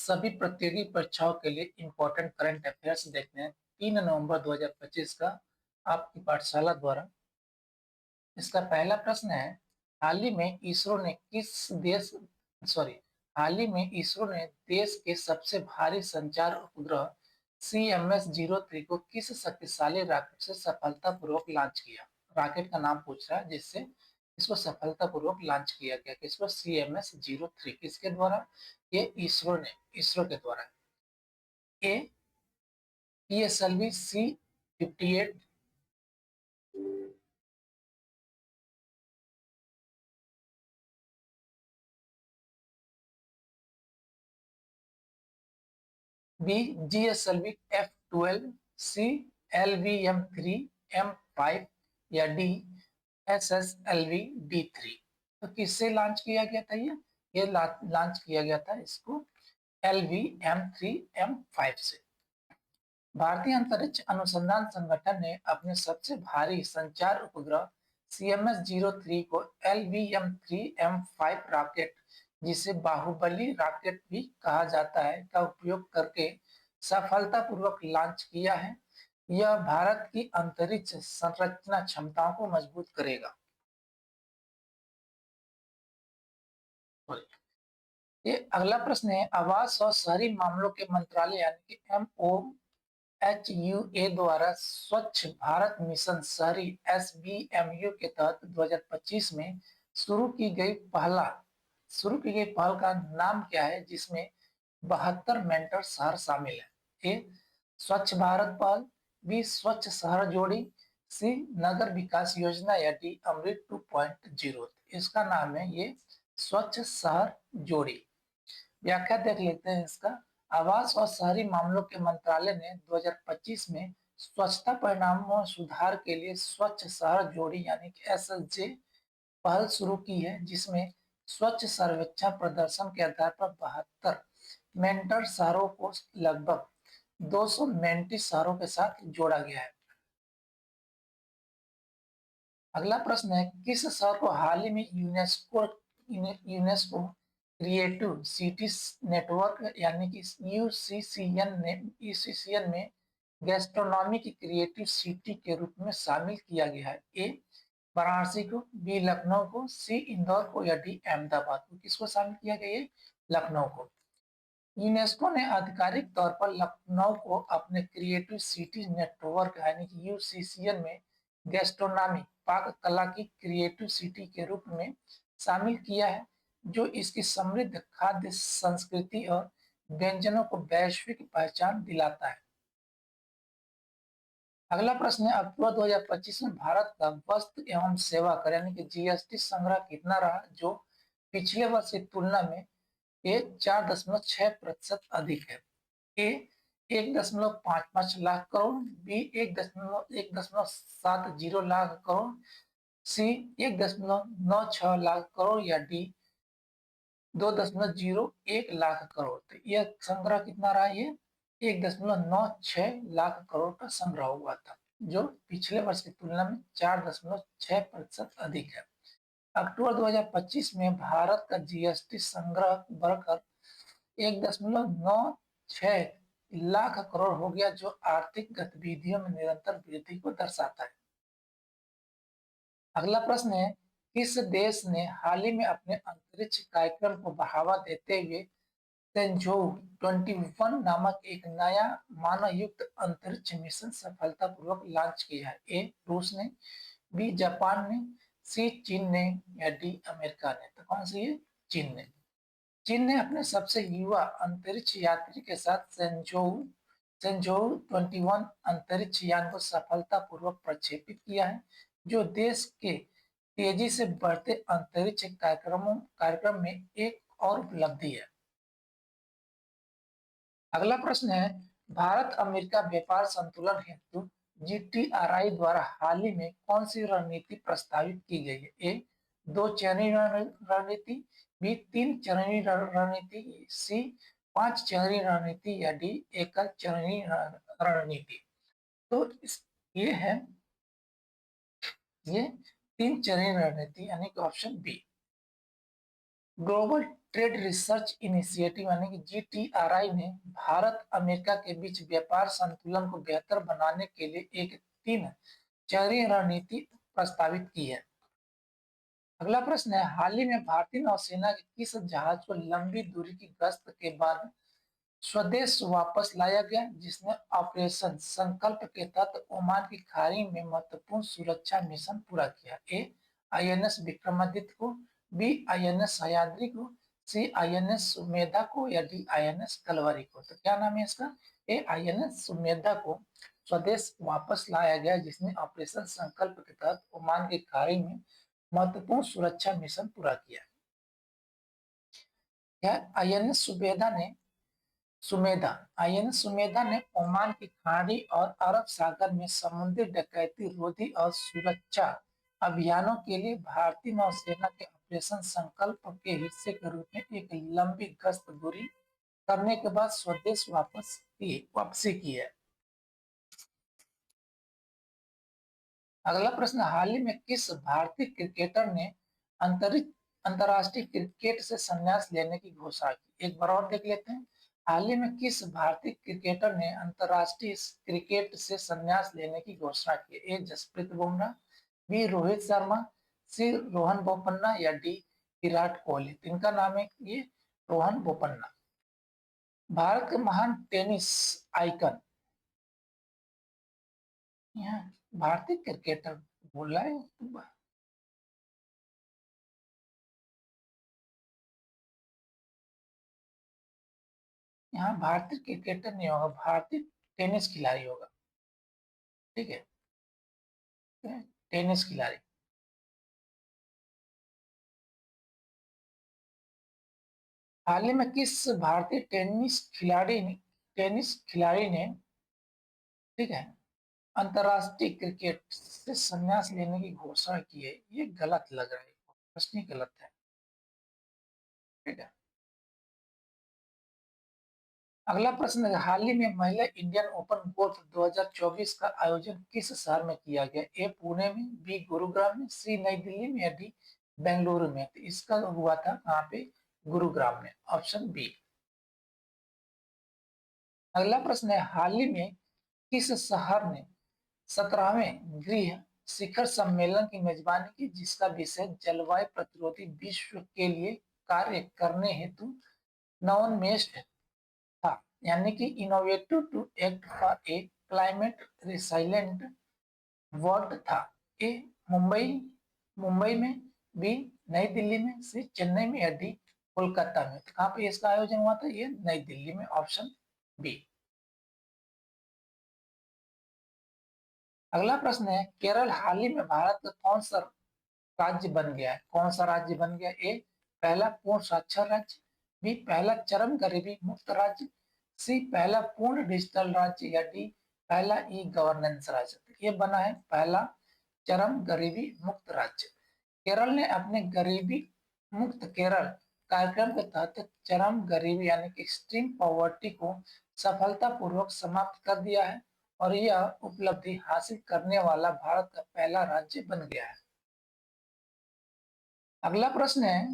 सभी प्रतियोगी परीक्षाओं के लिए इम्पोर्टेंट करंट अफेयर्स देखने हैं 3 नवंबर 2025 का आपकी पाठशाला द्वारा। इसका पहला प्रश्न है, हाल ही में इसरो ने देश के सबसे भारी संचार उपग्रह CMS-03 को किस शक्तिशाली रॉकेट से सफलतापूर्वक लॉन्च किया? रॉकेट का नाम पूछ रहा है जिससे इसको सफलतापूर्वक लॉन्च किया गया। किसको? CMS-03 किसके द्वारा? ये इसरो के द्वारा। A PSLV C-58, B GSLV F-12, C LVM-3 M5 या डी SSLV D3। तो किससे लॉन्च किया गया था? ये लॉन्च किया गया था इसको LVM-3 M5 से। भारतीय अंतरिक्ष अनुसंधान संगठन ने अपने सबसे भारी संचार उपग्रह CMS-03 को LVM-3 M5 रॉकेट, जिसे बाहुबली रॉकेट भी कहा जाता है, का उपयोग करके सफलतापूर्वक लॉन्च किया है। यह भारत की अंतरिक्ष संरचना क्षमताओं को मजबूत करेगा। ये अगला प्रश्न है, आवास और शहरी मामलों के मंत्रालय यानी कि MOHUA द्वारा स्वच्छ भारत मिशन शहरी SBMU के तहत 2025 में शुरू की गई पहल का नाम क्या है, जिसमें 72 मेंटर शहर शामिल है? ए स्वच्छ भारत पहल, बी स्वच्छ शहर जोड़ी, सी नगर विकास योजना या डी अमृत 2.0। इसका नाम है ये स्वच्छ शहर जोड़ी। व्याख्या देख लेते हैं इसका। आवास और शहरी मामलों के मंत्रालय ने 2025 में स्वच्छता परिणामों में सुधार के लिए स्वच्छ शहर जोड़ी यानी कि SSJ पहल शुरू की है, जिसमें स्वच्छ सर्वेक्षण प्रदर्शन के आधार पर 72 मेंटर शहरों को लगभग 200 मेंटी शहरों के साथ जोड़ा गया है। अगला प्रश्न है, किस शहर को हाल ही में यूनेस्को क्रिएटिव सिटीज नेटवर्क यानी कि यूसीसीएन में गैस्ट्रोनॉमी की क्रिएटिव सिटी के रूप में शामिल किया गया है? ए वाराणसी को, बी लखनऊ को, सी इंदौर को या डी अहमदाबाद को। किसको शामिल किया गया है? लखनऊ को। यूनेस्को ने आधिकारिक तौर पर लखनऊ को अपने क्रिएटिव सिटीज नेटवर्क यानी कि यूसीसीएन में गैस्ट्रोनॉमी पाक कला की क्रिएटिव सिटी के रूप में शामिल किया है, जो इसकी समृद्ध खाद्य संस्कृति और व्यंजनों को वैश्विक पहचान दिलाता है। अगला प्रश्न है, अक्टूबर 2025 में भारत का वस्तु एवं सेवा कर यानी कि GST संग्रह कितना रहा, जो पिछले वर्ष की तुलना में ये 4.6% अधिक है? ए 1.55 लाख करोड़, बी 1.70 लाख करोड़, सी 1.96 लाख करोड़ या डी 2.01 लाख करोड़। तो यह संग्रह कितना रहा? ये 1.96 लाख करोड़ का संग्रह हुआ था, जो पिछले वर्ष की तुलना में 4.6% अधिक है। अक्टूबर 2025 में भारत का GST संग्रह बढ़कर 1.96 लाख करोड़ हो गया, जो आर्थिक गतिविधियों में निरंतर वृद्धि को दर्शाता है। अगला प्रश्न है, किस देश ने हाल ही में अपने अंतरिक्ष कार्यक्रम को बढ़ावा देते हुए सेंझोउ 21 नामक एक नया मानव युक्त अंतरिक्ष मिशन सफलतापूर्वक लॉन्च किया है? ए रूस ने, बी जापान ने, सी चीन ने या डी अमेरिका ने। तो कौन सी है? चीन ने। चीन ने अपने सबसे युवा अंतरिक्ष यात्री के साथ सेंझोउ 21 अंतरिक्ष यान को सफलतापूर्वक प्रक्षेपित किया है, जो देश के तेजी से बढ़ते अंतरिक्ष कार्यक्रम में एक और उपलब्धि है। अगला प्रश्न है, भारत अमेरिका व्यापार संतुलन हेतु GTRI द्वारा हाल ही में कौन सी रणनीति प्रस्तावित की गई है? ए 2 चरणी रणनीति, बी 3 चरणी रणनीति, सी 5 चरणी रणनीति या डी एकल चरणी रणनीति। तो ये है ये 3 चरणी रणनीति यानी कि option B. Global trade research initiative यानी कि जीटीआरआई ने भारत अमेरिका के बीच व्यापार संतुलन को बेहतर बनाने के लिए एक 3 चरणी रणनीति प्रस्तावित की है। अगला प्रश्न है, हाल ही में भारतीय नौसेना के किस जहाज को लंबी दूरी की गश्त के बाद स्वदेश वापस लाया गया, जिसने ऑपरेशन संकल्प के तहत ओमान की खाड़ी में महत्वपूर्ण सुरक्षा मिशन पूरा किया? ए आईएनएस विक्रमादित्य को, बी आईएनएस सह्याद्री को, सी आईएनएस सुमेधा को, या डी आईएनएस कलवरी को? तो क्या नाम है इसका? ए आईएनएस सुमेधा को स्वदेश वापस लाया गया, जिसने ऑपरेशन संकल्प के तहत ओमान की खाड़ी में महत्वपूर्ण सुरक्षा मिशन पूरा किया। क्या आईएनएस सुमेधा आईएनएस सुमेधा ने ओमान की खाड़ी और अरब सागर में समुद्री डकैती रोधी और सुरक्षा अभियानों के लिए भारतीय नौसेना के ऑपरेशन संकल्प के हिस्से के रूप में एक लंबी गश्त दूरी करने के बाद स्वदेश वापसी की है। अगला प्रश्न, हाल ही में किस भारतीय क्रिकेटर ने अंतरराष्ट्रीय क्रिकेट से संन्यास लेने की घोषणा की? एक बार और देख लेते हैं। हाल ही में किस भारतीय क्रिकेटर ने अंतरराष्ट्रीय क्रिकेट से संन्यास लेने की घोषणा की? ए जसप्रीत बुमराह, बी रोहित शर्मा, सी रोहन बोपन्ना, या डी विराट कोहली? इनका नाम है ये रोहन बोपन्ना। भारत के महान टेनिस आइकन, यहाँ भारतीय क्रिकेटर बोल रहा है। यहाँ भारतीय क्रिकेटर नहीं होगा, भारतीय टेनिस खिलाड़ी होगा। ठीक है, टेनिस खिलाड़ी। हाल ही में किस भारतीय टेनिस खिलाड़ी ने ठीक है अंतरराष्ट्रीय क्रिकेट से संन्यास लेने की घोषणा की है? ये गलत लग रहा है, प्रश्न ही गलत है। ठीक है, अगला प्रश्न है, हाल ही में महिला इंडियन ओपन गोल्फ 2024 का आयोजन किस शहर में किया गया? ए पुणे में, बी गुरुग्राम में, सी नई दिल्ली में, या डी बेंगलुरु में? तो इसका हुआ था कहाँ पे? गुरुग्राम में, ऑप्शन बी। अगला प्रश्न है, हाल ही में किस शहर ने 17वें गृह शिखर सम्मेलन की मेजबानी की, जिसका विषय जलवायु प्रतिरोधी विश्व के लिए कार्य करने हेतु नवोन्मेष था, यानी कि innovative to act for a climate resilient world था? ए मुंबई मुंबई में, बी नई दिल्ली में, सी चेन्नई में, या डी कोलकाता में? तो कहाँ पे इसका आयोजन हुआ था? ये नई दिल्ली में, ऑप्शन बी। अगला प्रश्न है, केरल हाल ही में भारत का कौन सा राज्य बन गया है? कौन सा राज्य बन गया? ए पहला पूर्ण साक्षर राज्य, बी पहला चरम गरीबी मुक्त राज्य, सी पहला पूर्ण डिजिटल राज्य, या डी पहला ई गवर्नेंस राज्य? ये बना है पहला चरम गरीबी मुक्त राज्य। केरल ने अपने गरीबी मुक्त केरल कार्यक्रम के तहत चरम गरीबी यानी कि एक्सट्रीम पॉवर्टी को सफलतापूर्वक समाप्त कर दिया है और यह उपलब्धि हासिल करने वाला भारत का पहला राज्य बन गया है। अगला प्रश्न है,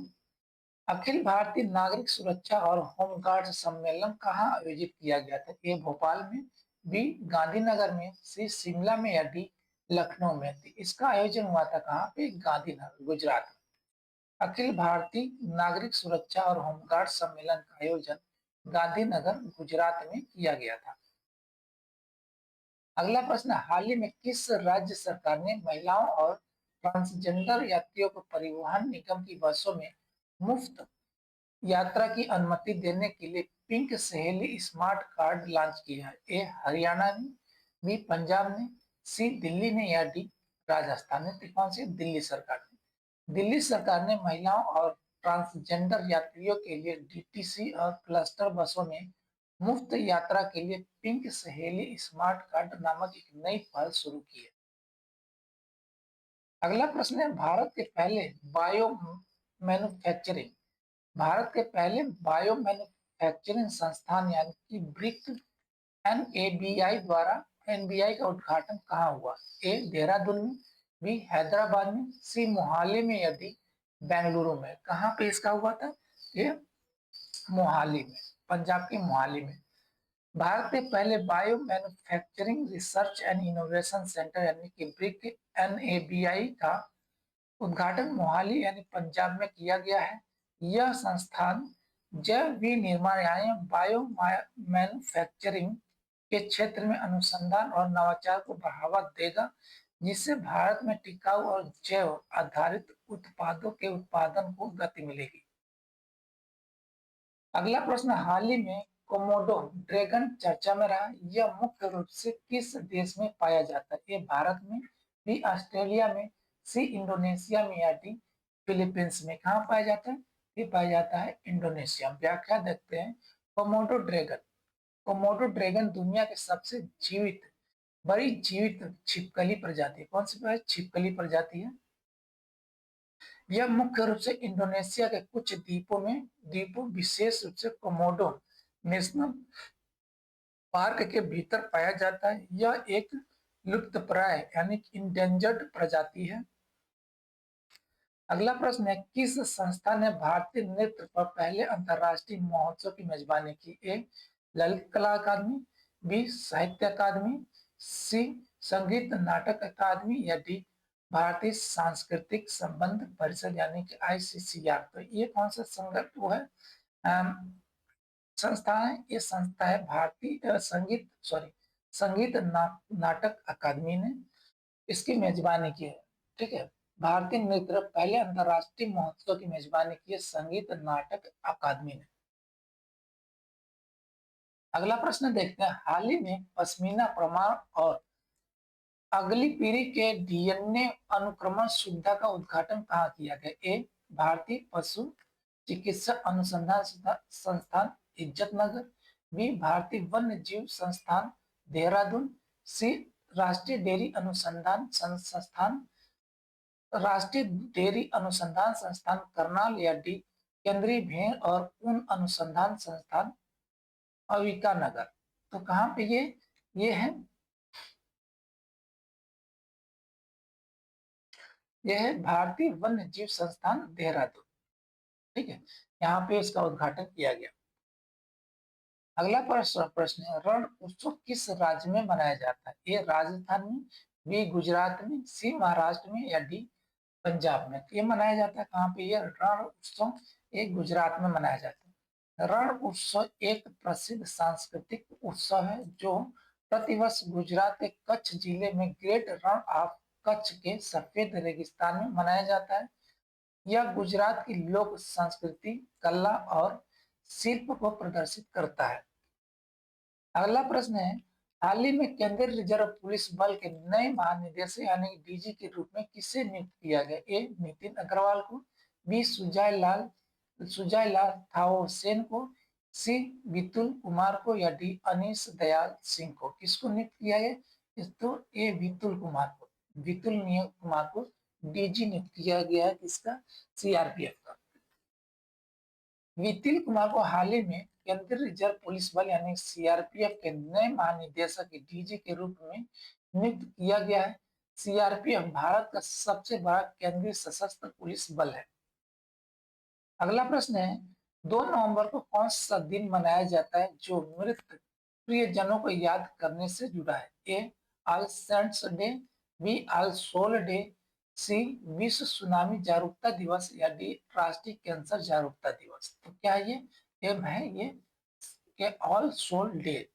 अखिल भारतीय नागरिक सुरक्षा और होमगार्ड सम्मेलन कहाँ आयोजित किया गया था? ए भोपाल में, बी गांधीनगर में, सी शिमला में, या डी लखनऊ में? इसका आयोजन हुआ था कहाँ पे? गांधीनगर, गुजरात। अखिल भारतीय नागरिक सुरक्षा और होमगार्ड सम्मेलन का आयोजन गांधीनगर, गुजरात में किया गया था। अगला प्रश्न, हाल ही में किस राज्य सरकार ने महिलाओं और ट्रांसजेंडर यात्रियों को परिवहन निगम की बसों में मुफ्त यात्रा की अनुमति देने के लिए पिंक सहेली स्मार्ट कार्ड लॉन्च किया है? ए हरियाणा ने, बी पंजाब ने, सी दिल्ली ने, या डी राजस्थान ने? तो कौन सी? दिल्ली सरकार ने। दिल्ली सरकार ने महिलाओं और ट्रांसजेंडर यात्रियों के लिए डीटीसी और क्लस्टर बसों में मुफ्त यात्रा के लिए पिंक सहेली स्मार्ट कार्ड नामक एक नई पहल शुरू की है। अगला प्रश्न है, मैन्युफैक्चरिंग भारत के पहले बायो मैन्युफैक्चरिंग संस्थान यानी कि ब्रिक एनएबीआई द्वारा एनबीआई का उद्घाटन कहाँ हुआ? ए देहरादून में, बी हैदराबाद में, सी मोहाली में, या डी बेंगलुरु में। कहाँ पे इसका हुआ था? ये मोहाली में, पंजाब के मोहाली में। भारत के पहले bio manufacturing research and innovation centre यानी कि ब्रिक NABI का उद्घाटन मोहाली यानी पंजाब में किया गया है। यह संस्थान जैव विनिर्माण यानी बायो मैन्युफैक्चरिंग के क्षेत्र में अनुसंधान और नवाचार को बढ़ावा देगा, जिससे भारत में टिकाऊ और जैव आधारित उत्पादों के उत्पादन को गति मिलेगी। अगला प्रश्न, हाल ही में कोमोडो ड्रैगन चर्चा में रहा। यह मुख्य रूप से किस देश में पाया जाता है? ए भारत में, बी ऑस्ट्रेलिया में, सी इंडोनेशिया में या डी फिलीपींस में। कहाँ पाया जाता है? ये पाया जाता है इंडोनेशिया में। व्याख्या देखते हैं। कोमोडो ड्रैगन, कोमोडो ड्रैगन दुनिया के सबसे बड़ी जीवित छिपकली प्रजाति है। कौन सी छिपकली प्रजाति है? यह मुख्य रूप से इंडोनेशिया के कुछ द्वीपों विशेष रूप से कोमोडो नेशनल पार्क के भीतर पाया जाता है। यह एक लुप्तप्राय यानी इंडेंजर्ड प्रजाति है। अगला प्रश्न है, किस संस्था ने भारतीय नृत्य पर पहले अंतरराष्ट्रीय महोत्सव की मेजबानी की? ए ललित कला अकादमी, बी साहित्य अकादमी, सी संगीत नाटक अकादमी या डी भारतीय सांस्कृतिक संबंध परिषद यानी कि ICCR। तो ये कौन सा संगठन वो है, संस्था है? ये संस्था है भारतीय संगीत नाटक अकादमी ने इसकी मेजबानी की है। ठीक है, भारतीय नृत्य पहले अंतरराष्ट्रीय महोत्सव की मेजबानी की है संगीत नाटक अकादमी ने। अगला प्रश्न देखते हैं, हाल ही में पश्मीना प्रमाण और अगली पीढ़ी के DNA अनुक्रमण सुविधा का उद्घाटन कहाँ किया गया? ए भारतीय पशु चिकित्सा अनुसंधान संस्थान इज्जतनगर, बी भारतीय वन्य जीव संस्थान देहरादून, सी राष्ट्रीय डेयरी अनुसंधान संस्थान करनाल या डी केंद्रीय भेड़ और ऊन अनुसंधान संस्थान अविका नगर। तो कहाँ पे ये है? यह है भारतीय वन्य जीव संस्थान देहरादून। ठीक है, यहाँ पे इसका उद्घाटन किया गया। अगला प्रश्न है, रण उत्सव किस राज्य में मनाया जाता है? ए राजस्थान में, बी गुजरात में, सी महाराष्ट्र में या डी पंजाब में। ये मनाया जाता है कहाँ पे? ये रण उत्सव एक गुजरात में मनाया जाता है। रण उत्सव एक प्रसिद्ध सांस्कृतिक उत्सव है जो प्रतिवर्ष गुजरात के कच्छ जिले में ग्रेट रण ऑफ कच्छ के सफेद रेगिस्तान में मनाया जाता है। यह गुजरात की लोक संस्कृति, कला और शिल्प को प्रदर्शित करता है। अगला प्रश्न है, हाल ही में केंद्रीय रिजर्व पुलिस बल के नए महानिदेशक यानी DG के रूप में किसे नियुक्त किया गया? ए नितिन अग्रवाल को, बी सुजय लाल थाओसेन को, सी विपुल कुमार को या डी अनीश दयाल सिंह को। किसको नियुक्त किया गया? तो ए विपुल कुमार को DG नियुक्त किया गया है। किसका? CRPF का। विपुल कुमार को हाल ही में केंद्रीय रिजर्व पुलिस बल यानी CRPF के नए महानिदेशक DG के रूप में नियुक्त किया गया है। CRPF भारत का सबसे बड़ा केंद्रीय सशस्त्र पुलिस बल है। अगला प्रश्न है, 2 नवंबर को कौन सा दिन मनाया जाता है जो मृत प्रियजनों को याद करने से जुड़ा है? A all saints day, B all souls day, C विश्व सुनामी जागरूकता दिवस या डी राष्ट्रीय कैंसर जागरूकता दिवस। तो क्या ये है ये के ऑल सोल डे।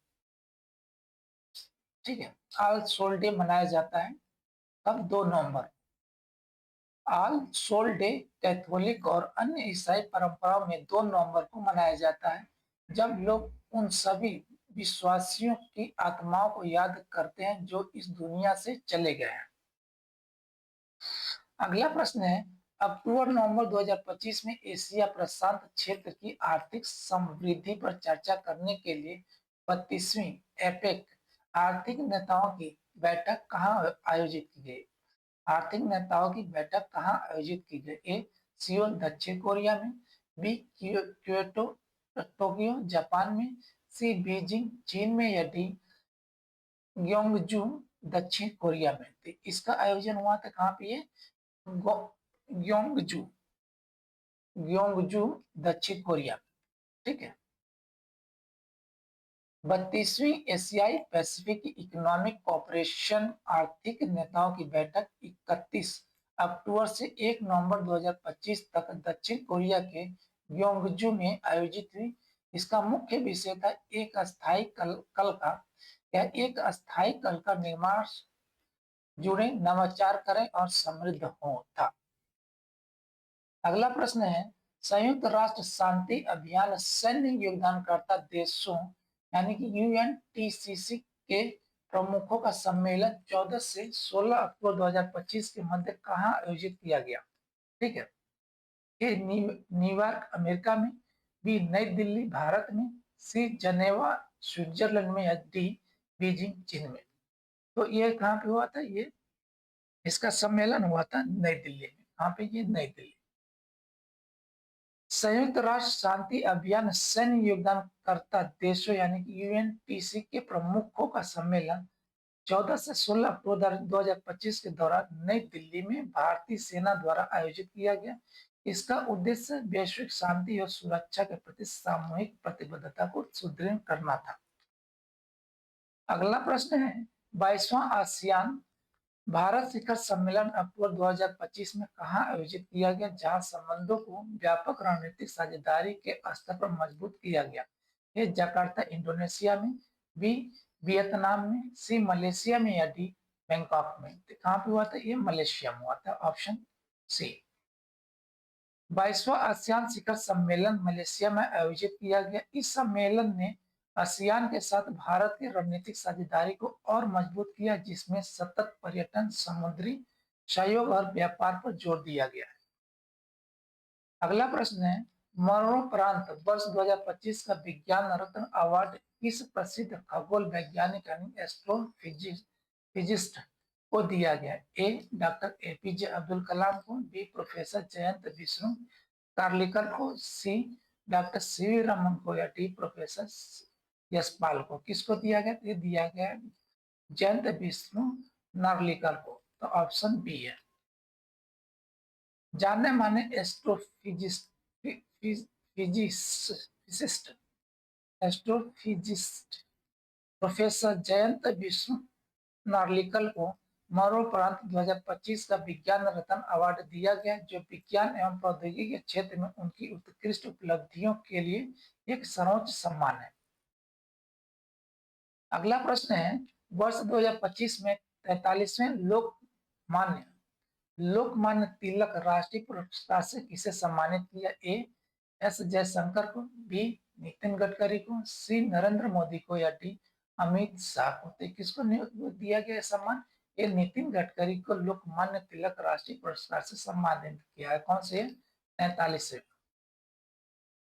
ठीक है, ऑल सोल डे मनाया जाता है कब? 2 नवंबर। ऑल सोल डे कैथोलिक और अन्य ईसाई परंपराओं में 2 नवंबर को मनाया जाता है, जब लोग उन सभी विश्वासियों की आत्माओं को याद करते हैं जो इस दुनिया से चले गए हैं। अगला प्रश्न है, अक्टूबर-नवंबर 2025 में एशिया प्रशांत क्षेत्र की आर्थिक समृद्धि पर चर्चा करने के लिए 32वीं एपेक आर्थिक नेताओं की बैठक कहाँ आयोजित की गई? आर्थिक नेताओं की बैठक कहाँ आयोजित की गई? ए सियोल दक्षिण कोरिया में, बी क्योटो टोक्यो जापान में, सी बीजिंग चीन में या डी ग्योंगजू दक्षिण कोरिया में। तो इसका आयोजन हुआ था कहाँ पे? ये ग्योंगजू ग्योंगजू, दक्षिण कोरिया। ठीक है। 32वीं एशियाई पैसिफिक इकोनॉमिक कॉरपोरेशन आर्थिक नेताओं की बैठक 31 अक्टूबर से 1 नवंबर 2025 तक दक्षिण कोरिया के ग्योंगजू में आयोजित हुई। इसका मुख्य विषय था एक अस्थायी कल का निर्माण, जुड़े, नवाचार करें और समृद्ध हो था। अगला प्रश्न है, संयुक्त राष्ट्र शांति अभियान सैन्य योगदानकर्ता देशों यानी कि यूएनटीसीसी के प्रमुखों का सम्मेलन 14 से 16 अक्टूबर 2025 के मध्य कहाँ आयोजित किया गया? ठीक है। ए न्यूयॉर्क अमेरिका में, बी नई दिल्ली भारत में, सी जनेवा स्विट्जरलैंड में, या डी बीजिंग चीन में। तो ये कहाँ पे हुआ था? ये इसका सम्मेलन हुआ था नई दिल्ली में। कहाँ पे? ये नई दिल्ली। संयुक्त राष्ट्र शांति अभियान सैन्य योगदानकर्ता देशों यानी कि यूएनटीसी के प्रमुखों का सम्मेलन 14 से 16 अक्टूबर 2025 के दौरान नई दिल्ली में भारतीय सेना द्वारा आयोजित किया गया। इसका उद्देश्य वैश्विक शांति और सुरक्षा के प्रति सामूहिक प्रतिबद्धता को सुदृढ़ करना था। अगला प्रश्न है, 22वां आसियान भारत शिखर सम्मेलन अक्टूबर 2025 में कहाँ आयोजित किया गया, जहां संबंधों को व्यापक रणनीतिक साझेदारी के स्तर पर मजबूत किया गया? ये जकार्ता इंडोनेशिया में, बी वियतनाम में, सी मलेशिया में, या डी बैंकॉक में। तो कहाँ पे हुआ था? ये मलेशिया में हुआ था, ऑप्शन सी। 22वां आसियान शिखर सम्मेलन मलेशिया में आयोजित किया गया। इस सम्मेलन ने आसियान के साथ भारत की रणनीतिक साझेदारी को और मजबूत किया, जिसमें सतत पर्यटन, समुद्री सहयोग और व्यापार पर जोर दिया गया है। अगला प्रश्न है, मरणोपरांत वर्ष 2025 का विज्ञान रत्न अवार्ड किस प्रसिद्ध खगोल वैज्ञानिक यानी एस्ट्रोफिजिस्ट को दिया गया? ए डॉक्टर एपीजे अब्दुल कलाम को, बी प्रोफेसर जयंत विष्णु कार्लिकर को, सी डॉक्टर सीवी रमन को, या डी प्रोफेसर यशपाल को। किसको दिया गया? ये दिया गया जयंत विष्णु नार्लिकर को। तो ऑप्शन बी है। जानने माने एस्ट्रोफिजिस्ट प्रोफेसर जयंत विष्णु नार्लिकर को मरणोपरांत 2025 का विज्ञान रत्न अवार्ड दिया गया, जो विज्ञान एवं प्रौद्योगिकी के क्षेत्र में उनकी उत्कृष्ट उपलब्धियों के लिए एक सर्वोच्च सम्मान है। अगला प्रश्न है, वर्ष 2025 में 43वें लोकमान्य तिलक राष्ट्रीय पुरस्कार से किसे सम्मानित किया? ए एस जयशंकर को, बी नितिन गडकरी को, सी नरेंद्र मोदी को, या डी अमित शाह को। तो किसको दिया गया सम्मान? ये नितिन गडकरी को लोकमान्य तिलक राष्ट्रीय पुरस्कार से सम्मानित किया है। कौन से? 43।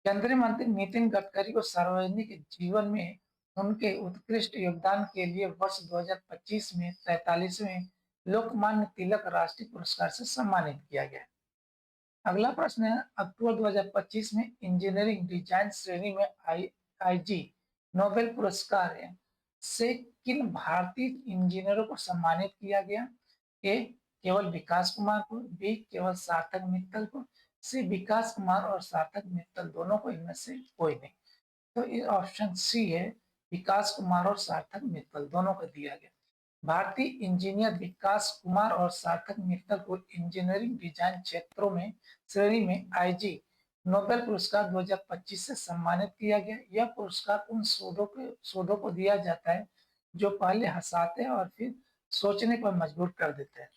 केंद्रीय मंत्री नितिन गडकरी को सार्वजनिक जीवन में उनके उत्कृष्ट योगदान के लिए वर्ष 2025 में 43वें लोकमान्य तिलक राष्ट्रीय पुरस्कार से सम्मानित किया गया। अगला प्रश्न है, अक्टूबर 2025 में इंजीनियरिंग डिजाइन श्रेणी में आईजी नोबेल पुरस्कार से किन भारतीय इंजीनियरों को सम्मानित किया गया? ए केवल विकास कुमार को, बी केवल सार्थक मित्तल को, सी विकास कुमार और सार्थक मित्तल दोनों को, इनमें से कोई नहीं। तो ये ऑप्शन सी है, विकास कुमार और सार्थक मित्तल दोनों को दिया गया। भारतीय इंजीनियर विकास कुमार और सार्थक मित्तल को इंजीनियरिंग डिजाइन क्षेत्रों में श्रेणी में आईजी नोबेल पुरस्कार 2025 से सम्मानित किया गया। यह पुरस्कार उन शोधों को दिया जाता है जो पहले हंसाते हैं और फिर सोचने पर मजबूर कर देते हैं।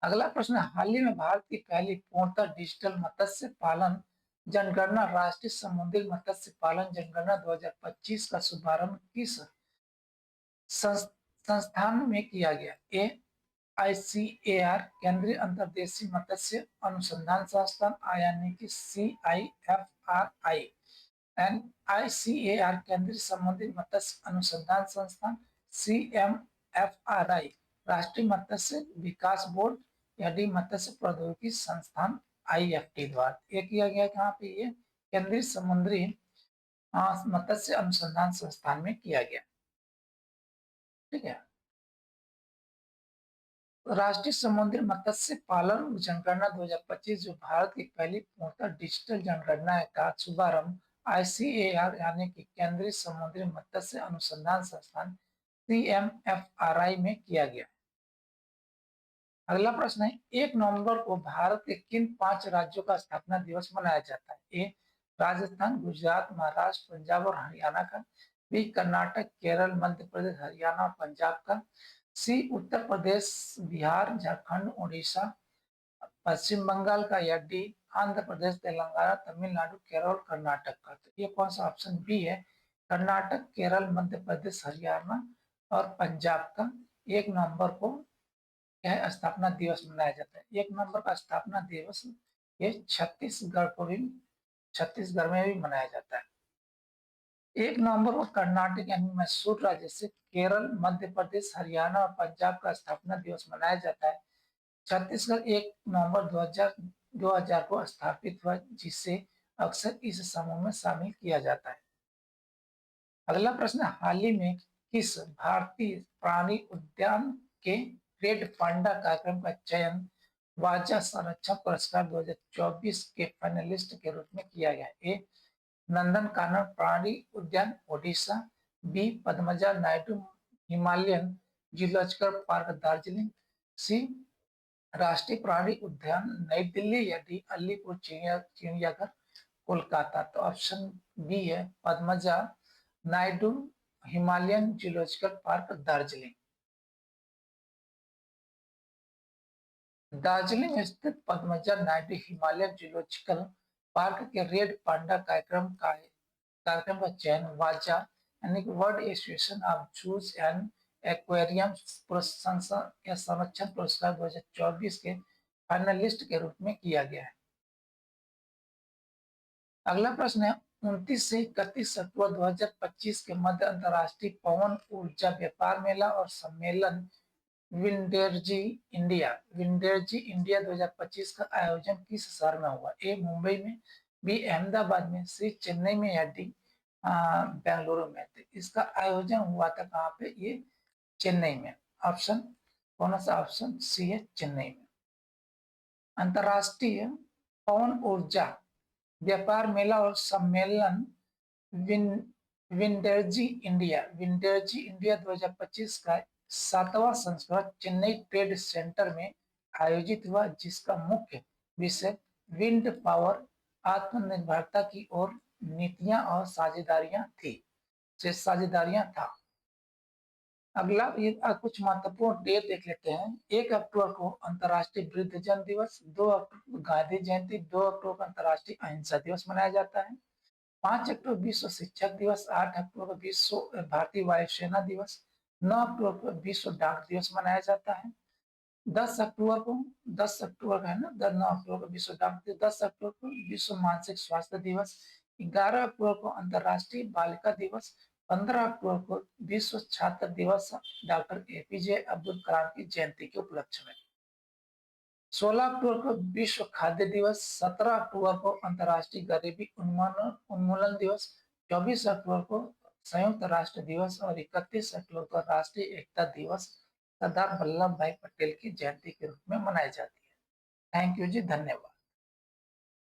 अगला प्रश्न, हाल ही में भारत की पहली पूर्णतः डिजिटल मत्स्य पालन जनगणना राष्ट्रीय समुद्री मत्स्य पालन जनगणना 2025 का शुभारंभ किस संस्थान में किया गया? ए ICAR केंद्रीय अंतर्देशीय मत्स्य अनुसंधान संस्थान यानी कि CIFRI, एंड ICAR केंद्रीय समुद्री मत्स्य अनुसंधान संस्थान, CMFRI राष्ट्रीय मत्स्य विकास बोर्ड, या डी मत्स्य प्रौद्योगिकी संस्थान IFT द्वारा। ये किया गया कहाँ पे? ये केंद्रीय समुद्री मत्स्य अनुसंधान संस्थान में किया गया। ठीक है। राष्ट्रीय समुद्री मत्स्य पालन जनगणना 2025 जो भारत की पहली पूर्णतः डिजिटल जनगणना है का शुभारंभ ICAR यानी कि केंद्रीय समुद्री मत्स्य अनुसंधान संस्थान CMFRI में किया गया। अगला प्रश्न है 1 नवंबर को भारत के किन 5 राज्यों का स्थापना दिवस मनाया जाता है? ए राजस्थान, गुजरात, महाराष्ट्र, पंजाब और हरियाणा का। बी कर्नाटक, केरल, मध्य प्रदेश, हरियाणा और पंजाब का। सी उत्तर प्रदेश, बिहार, झारखंड, उड़ीसा, पश्चिम बंगाल का। या डी आंध्र प्रदेश, तेलंगाना, तमिलनाडु, केरल, कर्नाटक का। तो ये कौन सा ऑप्शन बी है? कर्नाटक, केरल, मध्य प्रदेश, हरियाणा और पंजाब का 1 नवंबर को यह स्थापना दिवस मनाया जाता है। 1 नवंबर का स्थापना दिवस ये छत्तीसगढ़ में भी मनाया जाता है। 1 नवंबर को कर्नाटक यानी मैसूर राज्य से केरल, मध्य प्रदेश, हरियाणा और पंजाब का स्थापना दिवस मनाया जाता है। छत्तीसगढ़ 1 नवंबर 2000 को स्थापित हुआ, जिसे अक्सर इस समूह में शामिल किया जाता है। अगला प्रश्न, हाल ही में किस भारतीय प्राणी उद्यान के रेड पांडा कार्यक्रम का चयन वाजा संरक्षण पुरस्कार 2024 के फाइनलिस्ट के रूप में किया गया? ए नंदनकानन प्राणी उद्यान Odisha, B Padmaja Naidu Himalayan zoological park Darjeeling, C राष्ट्रीय प्राणी उद्यान नई दिल्ली, या डी अलीपुर चिड़ियाघर कोलकाता। तो ऑप्शन बी है Padmaja Naidu Himalayan zoological park Darjeeling. Darjeeling स्थित Padmaja Naidu Himalayan zoological park के रेड पांडा कार्यक्रम का चयन वाजा यानी कि world association of zoos and aquarium संरक्षण पुरस्कार 2024 के फाइनलिस्ट के रूप में किया गया है। अगला प्रश्न है 29 से 31 अक्टूबर 2025 के मध्य अंतर्राष्ट्रीय पवन ऊर्जा व्यापार मेला और सम्मेलन विंडेरजी इंडिया 2025 का आयोजन किस शहर में हुआ? ए मुंबई में, बी अहमदाबाद में, सी चेन्नई में, या डी बेंगलुरु में। तो इसका आयोजन हुआ था कहाँ पे? ये चेन्नई में। ऑप्शन कौन सा? ऑप्शन सी है चेन्नई में। अंतर्राष्ट्रीय पवन ऊर्जा व्यापार मेला और सम्मेलन विंडेरजी इंडिया 2025 का 7वां संस्करण चेन्नई ट्रेड सेंटर में आयोजित हुआ, जिसका मुख्य विषय विंड पावर आत्मनिर्भरता की ओर नीतियां और साझेदारियां था। अगला ये कुछ महत्वपूर्ण डेट देख लेते हैं। 1 अक्टूबर को अंतर्राष्ट्रीय वृद्धजन दिवस, 2 अक्टूबर गांधी जयंती, 2 अक्टूबर को अंतर्राष्ट्रीय अहिंसा दिवस मनाया जाता है, 5 अक्टूबर विश्व शिक्षक दिवस, 8 अक्टूबर विश्व भारतीय वायुसेना दिवस, 9 अक्टूबर को विश्व डाक दिवस मनाया जाता है, 10 अक्टूबर का है ना, 9 अक्टूबर को विश्व डाक दिवस, 10 अक्टूबर को विश्व मानसिक स्वास्थ्य दिवस, 11 अक्टूबर को अंतर्राष्ट्रीय बालिका दिवस, 15 अक्टूबर को विश्व छात्र दिवस डॉक्टर APJ अब्दुल कलाम की जयंती के उपलक्ष्य में, 16 अक्टूबर को विश्व खाद्य दिवस, 17 अक्टूबर को अंतर्राष्ट्रीय गरीबी उन्मूलन दिवस, 24 अक्टूबर को संयुक्त राष्ट्र दिवस और 31 अक्टूबर को राष्ट्रीय एकता दिवस सरदार वल्लभ भाई पटेल की जयंती के रूप में मनाई जाती है। थैंक यू जी, धन्यवाद।